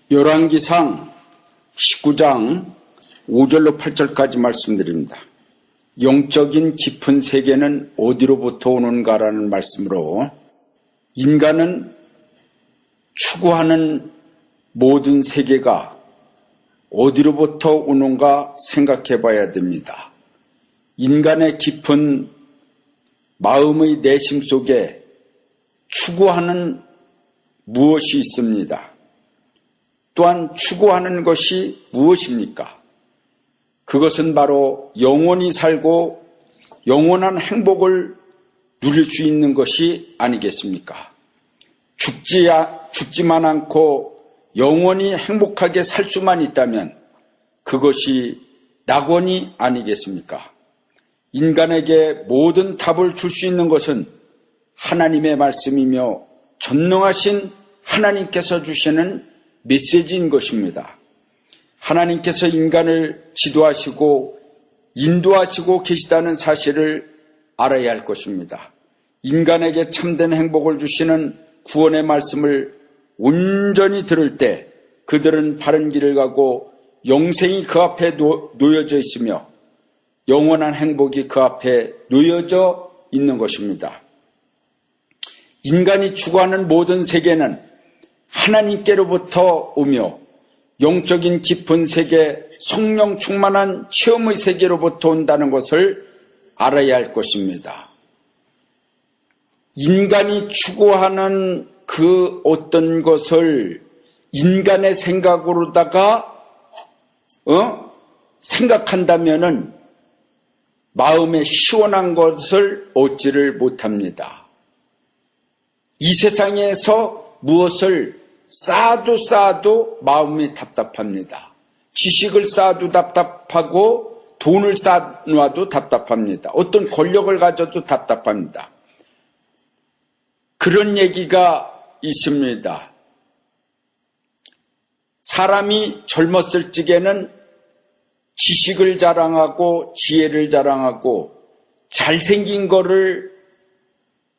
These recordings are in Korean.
열왕기상 19장 5절로 8절까지 말씀드립니다. 영적인 깊은 세계는 어디로부터 오는가라는 말씀으로 인간은 추구하는 모든 세계가 어디로부터 오는가 생각해 봐야 됩니다. 인간의 깊은 마음의 내심 속에 추구하는 무엇이 있습니다. 또한 추구하는 것이 무엇입니까? 그것은 바로 영원히 살고 영원한 행복을 누릴 수 있는 것이 아니겠습니까? 죽지만 않고 영원히 행복하게 살 수만 있다면 그것이 낙원이 아니겠습니까? 인간에게 모든 답을 줄 수 있는 것은 하나님의 말씀이며 전능하신 하나님께서 주시는 메시지인 것입니다. 하나님께서 인간을 지도하시고 인도하시고 계시다는 사실을 알아야 할 것입니다. 인간에게 참된 행복을 주시는 구원의 말씀을 온전히 들을 때 그들은 바른 길을 가고 영생이 그 앞에 놓여져 있으며 영원한 행복이 그 앞에 놓여져 있는 것입니다. 인간이 추구하는 모든 세계는 하나님께로부터 오며 영적인 깊은 세계, 성령 충만한 체험의 세계로부터 온다는 것을 알아야 할 것입니다. 인간이 추구하는 그 어떤 것을 인간의 생각으로다가 생각한다면은 마음에 시원한 것을 얻지를 못합니다. 이 세상에서 무엇을 쌓아도 마음이 답답합니다. 지식을 쌓아도 답답하고 돈을 쌓아놔도 답답합니다. 어떤 권력을 가져도 답답합니다. 그런 얘기가 있습니다. 사람이 젊었을 적에는 지식을 자랑하고 지혜를 자랑하고 잘생긴 거를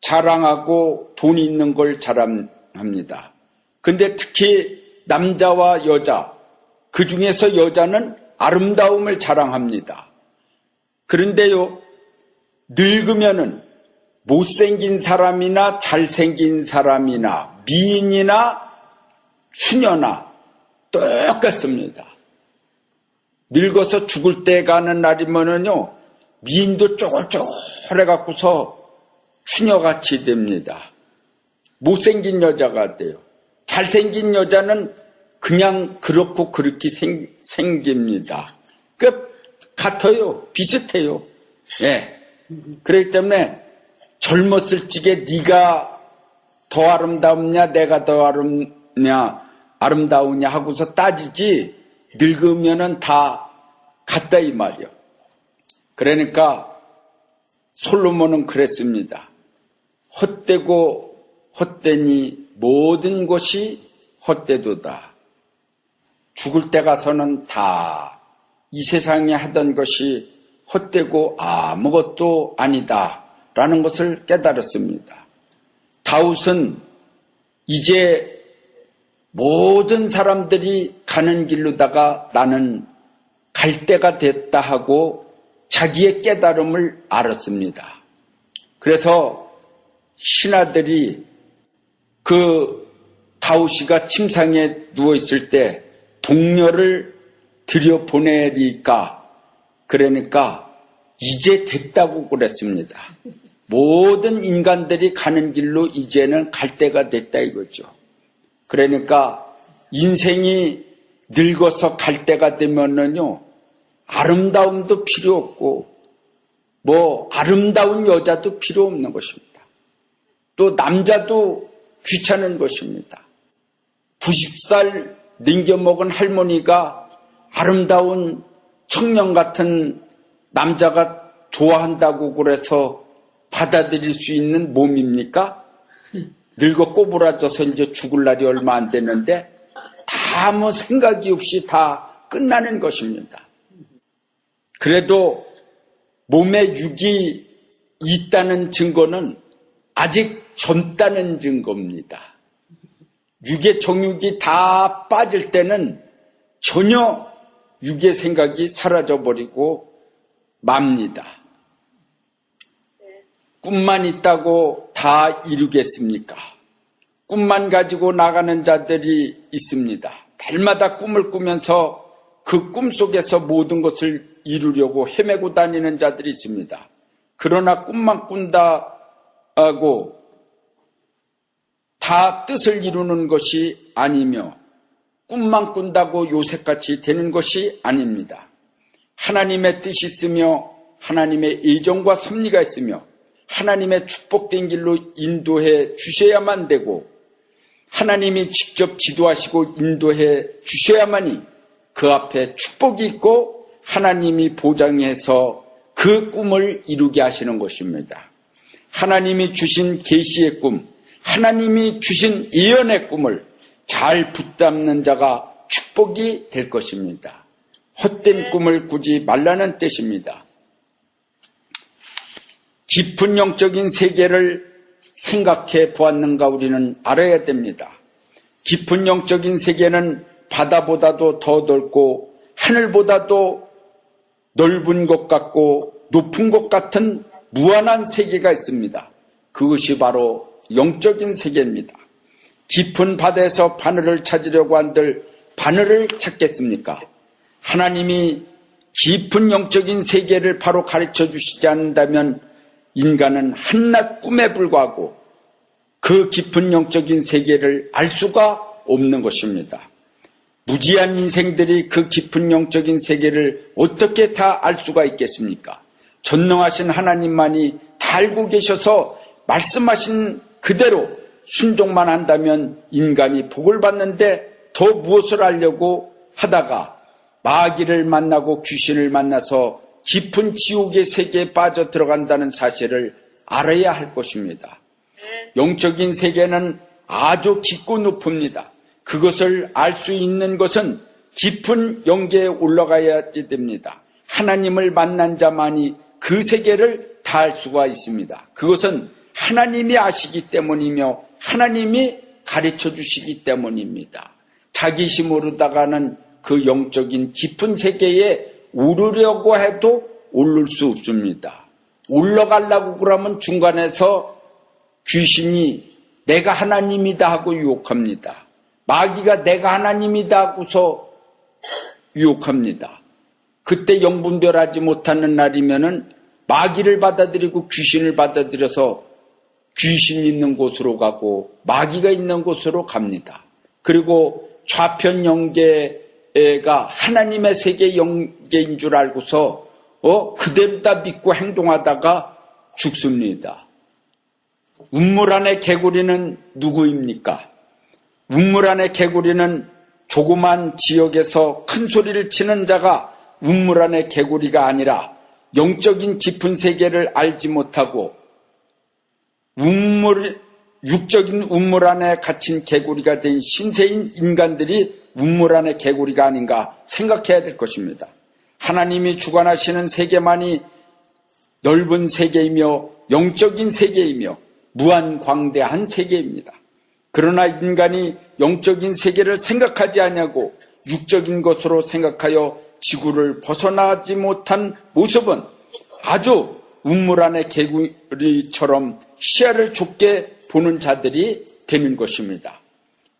자랑하고 돈 있는 걸 자랑합니다. 근데 특히 남자와 여자, 그 중에서 여자는 아름다움을 자랑합니다. 그런데요, 늙으면은 못생긴 사람이나 잘생긴 사람이나 미인이나 추녀나 똑같습니다. 늙어서 죽을 때 가는 날이면은요, 미인도 쪼글쪼글해갖고서 추녀같이 됩니다. 못생긴 여자가 돼요. 잘생긴 여자는 그냥 그렇고 그렇게 생깁니다. 같아요. 비슷해요. 예. 그렇기 때문에 젊었을 적에 네가 더 아름다우냐 내가 더 아름다우냐 하고서 따지지 늙으면은 다 같다 이 말이요. 그러니까 솔로몬은 그랬습니다. 헛되고 헛되니 모든 것이 헛되도다. 죽을 때 가서는 다 이 세상에 하던 것이 헛되고 아무것도 아니다 라는 것을 깨달았습니다. 다윗은 이제 모든 사람들이 가는 길로다가 나는 갈 때가 됐다 하고 자기의 깨달음을 알았습니다. 그래서 신하들이 그 다윗이가 침상에 누워있을 때 동료를 들여보내리까 그러니까 이제 됐다고 그랬습니다. 모든 인간들이 가는 길로 이제는 갈 때가 됐다 이거죠. 그러니까 인생이 늙어서 갈 때가 되면은요, 아름다움도 필요 없고 아름다운 여자도 필요 없는 것입니다. 또 남자도 귀찮은 것입니다. 90살 능겨먹은 할머니가 아름다운 청년 같은 남자가 좋아한다고 그래서 받아들일 수 있는 몸입니까? 늙어 꼬부라져서 이제 죽을 날이 얼마 안 되는데 다 생각이 없이 다 끝나는 것입니다. 그래도 몸에 육이 있다는 증거는 아직 젊다는 증거입니다. 육의 정욕이 다 빠질 때는 전혀 육의 생각이 사라져버리고 맙니다. 꿈만 있다고 다 이루겠습니까? 꿈만 가지고 나가는 자들이 있습니다. 달마다 꿈을 꾸면서 그 꿈 속에서 모든 것을 이루려고 헤매고 다니는 자들이 있습니다. 그러나 꿈만 꾼다고 다 뜻을 이루는 것이 아니며 꿈만 꾼다고 요셉같이 되는 것이 아닙니다. 하나님의 뜻이 있으며 하나님의 예정과 섭리가 있으며 하나님의 축복된 길로 인도해 주셔야만 되고 하나님이 직접 지도하시고 인도해 주셔야만이 그 앞에 축복이 있고 하나님이 보장해서 그 꿈을 이루게 하시는 것입니다. 하나님이 주신 계시의 꿈, 하나님이 주신 예언의 꿈을 잘 붙잡는 자가 축복이 될 것입니다. 헛된 꿈을 꾸지 말라는 뜻입니다. 깊은 영적인 세계를 생각해 보았는가 우리는 알아야 됩니다. 깊은 영적인 세계는 바다보다도 더 넓고 하늘보다도 넓은 것 같고 높은 것 같은 무한한 세계가 있습니다. 그것이 바로 영적인 세계입니다. 깊은 바다에서 바늘을 찾으려고 한들 바늘을 찾겠습니까? 하나님이 깊은 영적인 세계를 바로 가르쳐 주시지 않는다면 인간은 한낱 꿈에 불과하고 그 깊은 영적인 세계를 알 수가 없는 것입니다. 무지한 인생들이 그 깊은 영적인 세계를 어떻게 다 알 수가 있겠습니까? 전능하신 하나님만이 다 알고 계셔서 말씀하신 그대로 순종만 한다면 인간이 복을 받는데 더 무엇을 알려고 하다가 마귀를 만나고 귀신을 만나서 깊은 지옥의 세계에 빠져 들어간다는 사실을 알아야 할 것입니다. 영적인 세계는 아주 깊고 높습니다. 그것을 알 수 있는 것은 깊은 영계에 올라가야지 됩니다. 하나님을 만난 자만이 그 세계를 다 알 수가 있습니다. 그것은 하나님이 아시기 때문이며 하나님이 가르쳐 주시기 때문입니다. 자기 힘으로다가는 그 영적인 깊은 세계에 오르려고 해도 오를 수 없습니다. 올라가려고 그러면 중간에서 귀신이 내가 하나님이다 하고 유혹합니다. 마귀가 내가 하나님이다 하고서 유혹합니다. 그때 영분별하지 못하는 날이면은 마귀를 받아들이고 귀신을 받아들여서 귀신이 있는 곳으로 가고 마귀가 있는 곳으로 갑니다. 그리고 좌편 영계가 하나님의 세계 영계인 줄 알고서 그대로 다 믿고 행동하다가 죽습니다. 운물 안의 개구리는 누구입니까? 운물 안의 개구리는 조그만 지역에서 큰 소리를 치는 자가 운물 안의 개구리가 아니라 영적인 깊은 세계를 알지 못하고 육적인 운물 안에 갇힌 개구리가 된 신세인 인간들이 운물 안의 개구리가 아닌가 생각해야 될 것입니다. 하나님이 주관하시는 세계만이 넓은 세계이며 영적인 세계이며 무한광대한 세계입니다. 그러나 인간이 영적인 세계를 생각하지 아니하고 육적인 것으로 생각하여 지구를 벗어나지 못한 모습은 아주 운물 안의 개구리처럼 시야를 좁게 보는 자들이 되는 것입니다.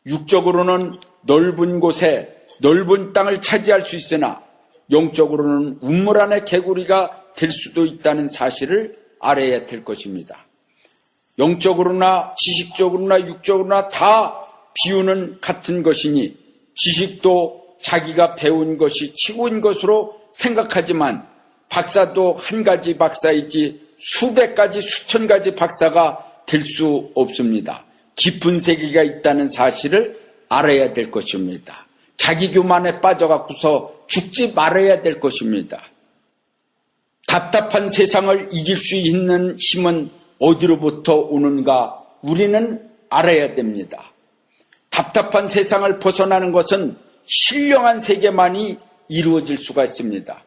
육적으로는 넓은 곳에 넓은 땅을 차지할 수 있으나 영적으로는 운물 안의 개구리가 될 수도 있다는 사실을 알아야 될 것입니다. 영적으로나 지식적으로나 육적으로나 다 비유는 같은 것이니 지식도 자기가 배운 것이 최고인 것으로 생각하지만 박사도 한 가지 박사이지 수백 가지 수천 가지 박사가 될 수 없습니다. 깊은 세계가 있다는 사실을 알아야 될 것입니다. 자기 교만에 빠져갖고서 죽지 말아야 될 것입니다. 답답한 세상을 이길 수 있는 힘은 어디로부터 오는가 우리는 알아야 됩니다. 답답한 세상을 벗어나는 것은 신령한 세계만이 이루어질 수가 있습니다.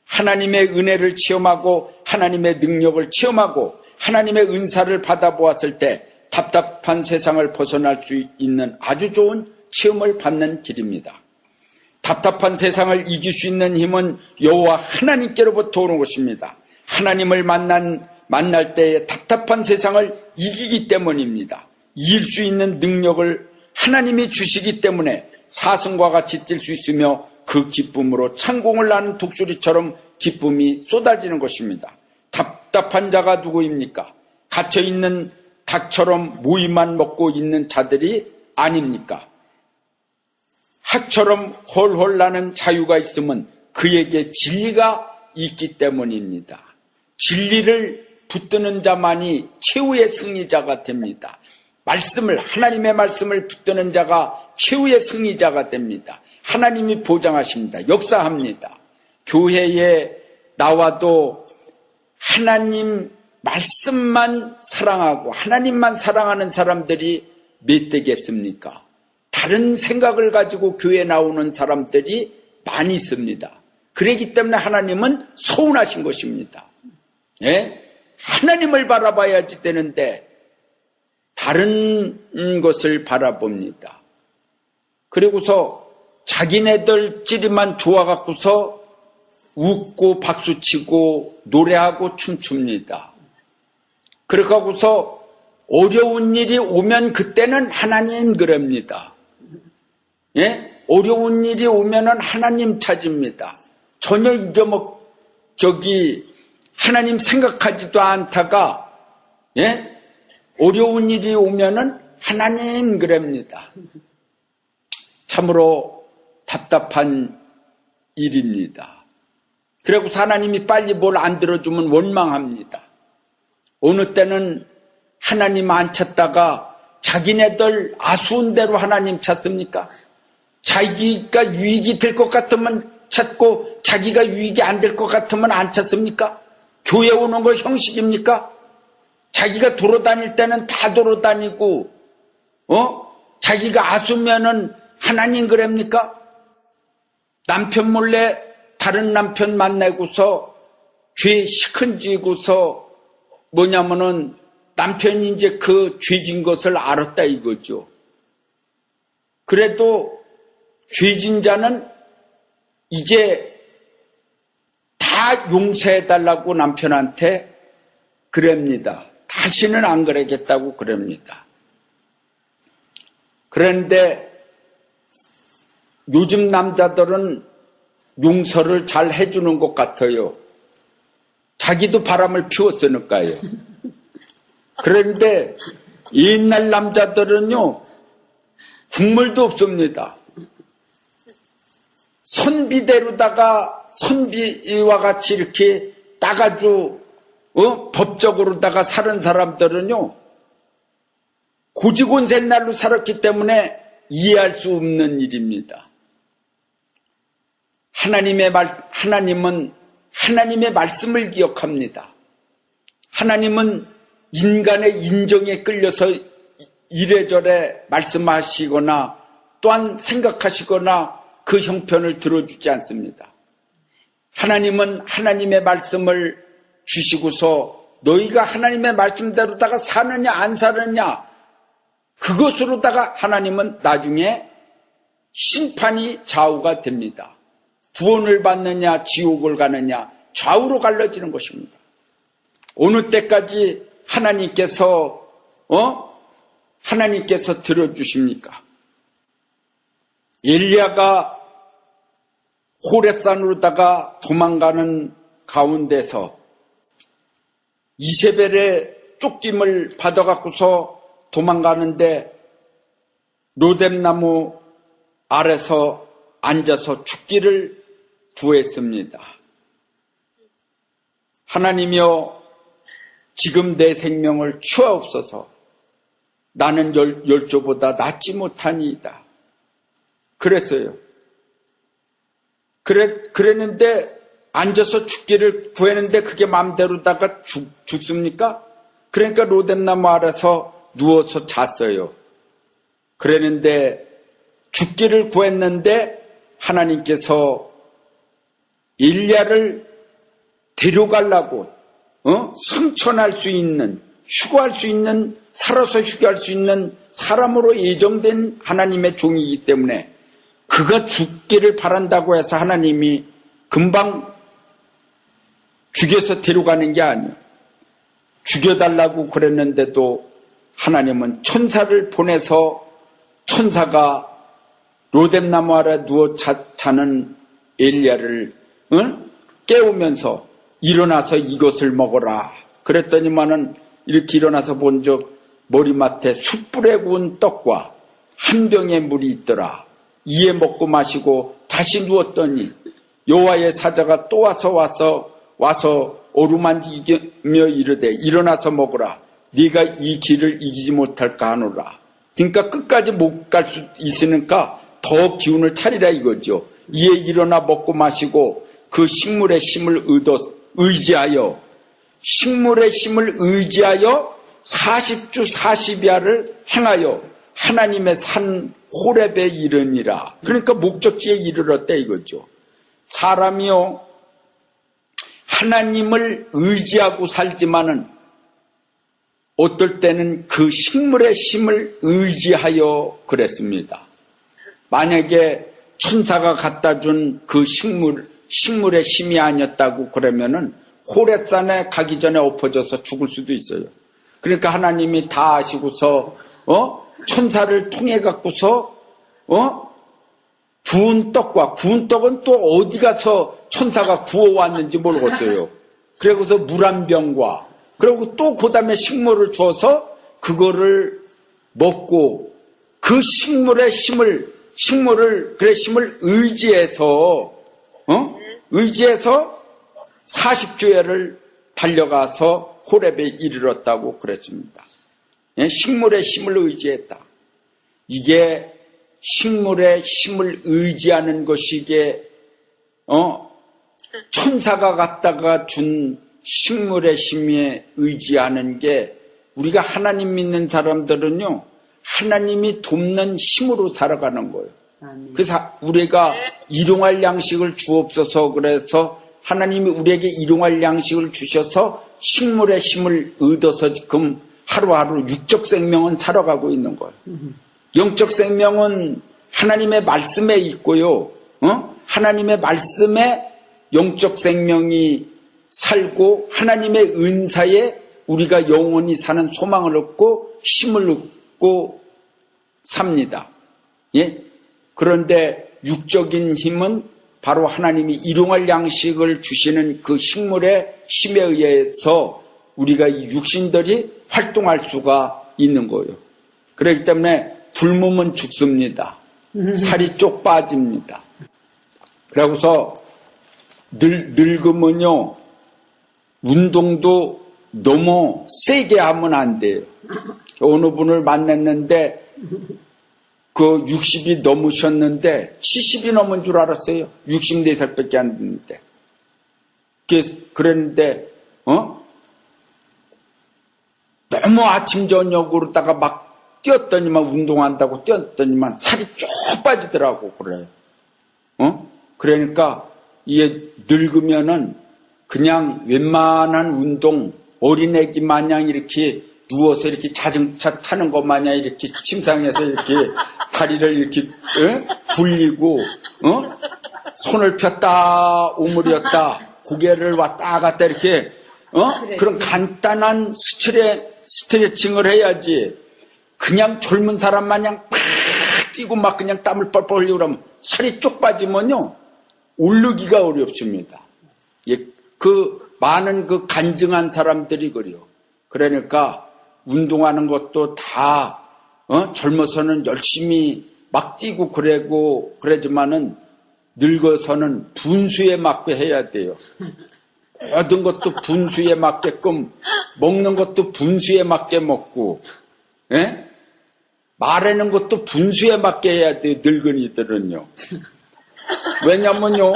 하나님의 은혜를 체험하고 하나님의 능력을 체험하고 하나님의 은사를 받아보았을 때 답답한 세상을 벗어날 수 있는 아주 좋은 체험을 받는 길입니다. 답답한 세상을 이길 수 있는 힘은 여호와 하나님께로부터 오는 것입니다. 하나님을 만날 때에 답답한 세상을 이기기 때문입니다. 이길 수 있는 능력을 하나님이 주시기 때문에 사슴과 같이 뛸 수 있으며 그 기쁨으로 창공을 나는 독수리처럼 기쁨이 쏟아지는 것입니다. 답답한 자가 누구입니까? 갇혀있는 닭처럼 모이만 먹고 있는 자들이 아닙니까? 학처럼 홀홀 나는 자유가 있으면 그에게 진리가 있기 때문입니다. 진리를 붙드는 자만이 최후의 승리자가 됩니다. 하나님의 말씀을 붙드는 자가 최후의 승리자가 됩니다. 하나님이 보장하십니다. 역사합니다. 교회에 나와도 하나님 말씀만 사랑하고 하나님만 사랑하는 사람들이 몇 되겠습니까? 다른 생각을 가지고 교회에 나오는 사람들이 많이 있습니다. 그렇기 때문에 하나님은 서운하신 것입니다. 예? 하나님을 바라봐야지 되는데 다른 것을 바라봅니다. 그리고서 자기네들끼리만 좋아갖고서 웃고 박수치고 노래하고 춤춥니다. 그러고서 어려운 일이 오면 그때는 하나님 그럽니다. 예? 어려운 일이 오면은 하나님 찾습니다. 전혀 하나님 생각하지도 않다가, 예? 어려운 일이 오면은 하나님 그럽니다. 참으로 답답한 일입니다. 그리고 하나님이 빨리 뭘 안 들어주면 원망합니다. 어느 때는 하나님 안 찾다가 자기네들 아쉬운 대로 하나님 찾습니까? 자기가 유익이 될 것 같으면 찾고 자기가 유익이 안 될 것 같으면 안 찾습니까? 교회 오는 거 형식입니까? 자기가 돌아다닐 때는 다 돌아다니고 자기가 아쉬우면은 하나님 그럽니까? 남편 몰래 다른 남편 만나고서 죄 시큰지고서 뭐냐면은 남편이 이제 그 죄진 것을 알았다 이거죠. 그래도 죄진 자는 이제 다 용서해달라고 남편한테 그럽니다. 다시는 안 그러겠다고 그럽니다. 그런데 요즘 남자들은 용서를 잘 해주는 것 같아요. 자기도 바람을 피웠으니까요. 그런데 옛날 남자들은요, 국물도 없습니다. 선비대로다가 선비와 같이 이렇게 따가지고 법적으로다가 사는 사람들은요, 고지곤세 날로 살았기 때문에 이해할 수 없는 일입니다. 하나님은 하나님의 말씀을 기억합니다. 하나님은 인간의 인정에 끌려서 이래저래 말씀하시거나 또한 생각하시거나 그 형편을 들어주지 않습니다. 하나님은 하나님의 말씀을 주시고서 너희가 하나님의 말씀대로다가 사느냐 안 사느냐 그것으로다가 하나님은 나중에 심판이 좌우가 됩니다. 구원을 받느냐 지옥을 가느냐 좌우로 갈라지는 것입니다. 어느 때까지 하나님께서 들어주십니까? 엘리야가 호렙산으로다가 도망가는 가운데서 이세벨의 쫓김을 받아갖고서 도망가는데 로뎀나무 아래서 앉아서 죽기를 구했습니다. 하나님이여 지금 내 생명을 취하옵소서. 나는 열조보다 낫지 못하니이다. 그랬어요. 그랬는데 앉아서 죽기를 구했는데 그게 마음대로다가 죽습니까? 그러니까 로뎀나무 아래서 누워서 잤어요. 그랬는데 죽기를 구했는데 하나님께서 엘리야를 데려가려고 승천할 수 있는 휴거할 수 있는 살아서 휴게할 수 있는 사람으로 예정된 하나님의 종이기 때문에 그가 죽기를 바란다고 해서 하나님이 금방 죽여서 데려가는 게 아니에요. 죽여달라고 그랬는데도 하나님은 천사를 보내서 천사가 로뎀나무 아래 누워 자는 엘리야를 깨우면서 일어나서 이것을 먹어라. 그랬더니만은 이렇게 일어나서 본 적 머리맡에 숯불에 구운 떡과 한 병의 물이 있더라. 이에 먹고 마시고 다시 누웠더니 여호와의 사자가 또 와서 어루만지며 이르되 일어나서 먹으라. 네가 이 길을 이기지 못할까 하노라. 그러니까 끝까지 못 갈 수 있으니까 더 기운을 차리라 이거죠. 이에 일어나 먹고 마시고 그 식물의 힘을 의지하여 40주 40야를 행하여 하나님의 산 호렙에 이르니라. 그러니까 목적지에 이르렀다 이거죠. 사람이요 하나님을 의지하고 살지만은 어떨 때는 그 식물의 힘을 의지하여 그랬습니다. 만약에 천사가 갖다 준 그 식물의 힘이 아니었다고 그러면은 호렙산에 가기 전에 엎어져서 죽을 수도 있어요. 그러니까 하나님이 다 아시고서 천사를 통해 갖고서 구운 떡은 또 어디 가서 천사가 구워왔는지 모르겠어요. 그리고서 물 한 병과 그리고 또 그 다음에 식물을 주어서 그거를 먹고 그 식물의 힘을 의지해서 40주야를 달려가서 호렙에 이르렀다고 그랬습니다. 식물의 힘을 의지했다. 이게 식물의 힘을 의지하는 것이게 천사가 갖다가 준 식물의 힘에 의지하는 게 우리가 하나님 믿는 사람들은요 하나님이 돕는 힘으로 살아가는 거예요. 그래서 우리가 일용할 양식을 주옵소서 그래서 하나님이 우리에게 일용할 양식을 주셔서 식물의 힘을 얻어서 지금 하루하루 육적 생명은 살아가고 있는 거예요. 영적 생명은 하나님의 말씀에 있고요. 하나님의 말씀에 영적 생명이 살고 하나님의 은사에 우리가 영원히 사는 소망을 얻고 힘을 얻고 삽니다. 예? 그런데 육적인 힘은 바로 하나님이 일용할 양식을 주시는 그 식물의 힘에 의해서 우리가 이 육신들이 활동할 수가 있는 거예요. 그렇기 때문에 굶으면 죽습니다. 살이 쪽 빠집니다. 그러고서 늙으면요 운동도 너무 세게 하면 안 돼요. 어느 분을 만났는데 그 60이 넘으셨는데 70이 넘은 줄 알았어요. 64살밖에 안 됐는데. 그랬는데 너무 아침 저녁으로다가 막 뛰었더니만 운동한다고 뛰었더니만 살이 쭉 빠지더라고 그래요. 그러니까 이게 늙으면은 그냥 웬만한 운동 어린애기 마냥 이렇게 누워서 이렇게 자전차 타는 것 마냥 이렇게 침상에서 이렇게 다리를 이렇게 굴리고 손을 폈다 오므렸다 고개를 왔다 갔다 이렇게 그런 간단한 스트레칭을 해야지 그냥 젊은 사람 마냥 팍 뛰고 막 그냥 땀을 뻘뻘 흘리고 그러면 살이 쪽 빠지면요 오르기가 어렵습니다. 그 많은 그 간증한 사람들이 그래요. 그러니까 운동하는 것도 다 젊어서는 열심히 막 뛰고 그러지만은 늙어서는 분수에 맞게 해야 돼요. 모든 것도 분수에 맞게끔 먹는 것도 분수에 맞게 먹고 말하는 것도 분수에 맞게 해야 돼요. 늙은이들은요. 왜냐면요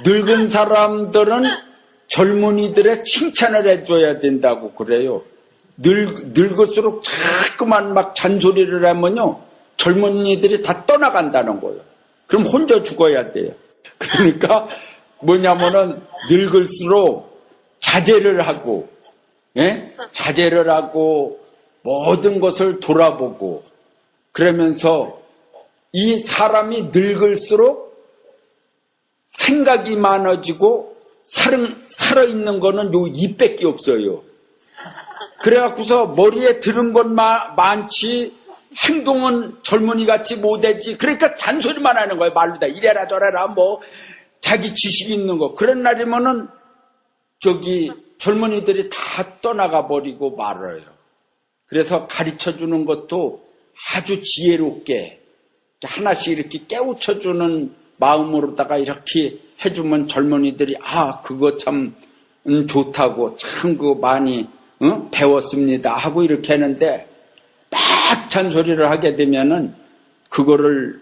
늙은 사람들은 젊은이들의 칭찬을 해줘야 된다고 그래요. 늙을수록 자꾸만 막 잔소리를 하면요 젊은이들이 다 떠나간다는 거예요. 그럼 혼자 죽어야 돼요. 그러니까 뭐냐면은 늙을수록 자제를 하고 모든 것을 돌아보고 그러면서 이 사람이 늙을수록 생각이 많아지고 살아있는 거는 요 입밖에 없어요. 그래갖고서 머리에 드는 건 많지 행동은 젊은이같이 못하지. 그러니까 잔소리만 하는 거예요. 말로 다 이래라 저래라 뭐 자기 지식 있는 거. 그런 날이면은 젊은이들이 다 떠나가 버리고 말아요. 그래서 가르쳐주는 것도 아주 지혜롭게 하나씩 이렇게 깨우쳐주는 마음으로다가 이렇게 해주면 젊은이들이 그거 참 좋다고 참 그거 많이 배웠습니다 하고 이렇게 하는데 막 잔소리를 하게 되면은 그거를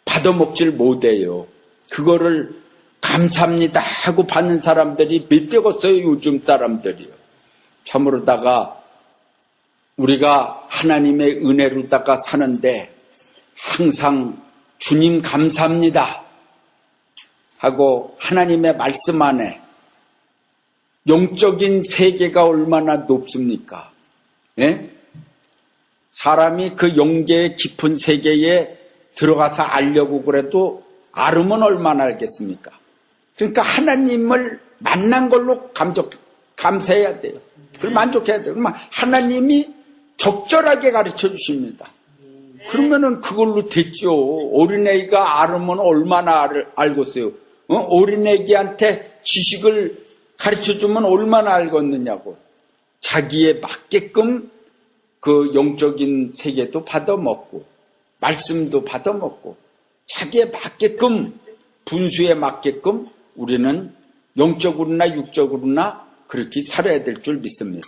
받아먹질 못해요. 그거를 감사합니다 하고 받는 사람들이 몇 되겠어요, 요즘 사람들이요. 참으로다가 우리가 하나님의 은혜로다가 사는데 항상 주님 감사합니다 하고 하나님의 말씀 안에 영적인 세계가 얼마나 높습니까? 예? 사람이 그 영계의 깊은 세계에 들어가서 알려고 그래도 알으면 얼마나 알겠습니까? 그러니까 하나님을 만난 걸로 감사해야 돼요. 그걸 만족해야 돼요. 하나님이 적절하게 가르쳐 주십니다. 그러면은 그걸로 됐죠. 어린애가 알으면 얼마나 알겠어요. 어린애기한테 지식을 가르쳐 주면 얼마나 알겠느냐고. 자기에 맞게끔 그 영적인 세계도 받아먹고 말씀도 받아먹고 자기에 맞게끔 분수에 맞게끔 우리는 영적으로나 육적으로나 그렇게 살아야 될 줄 믿습니다.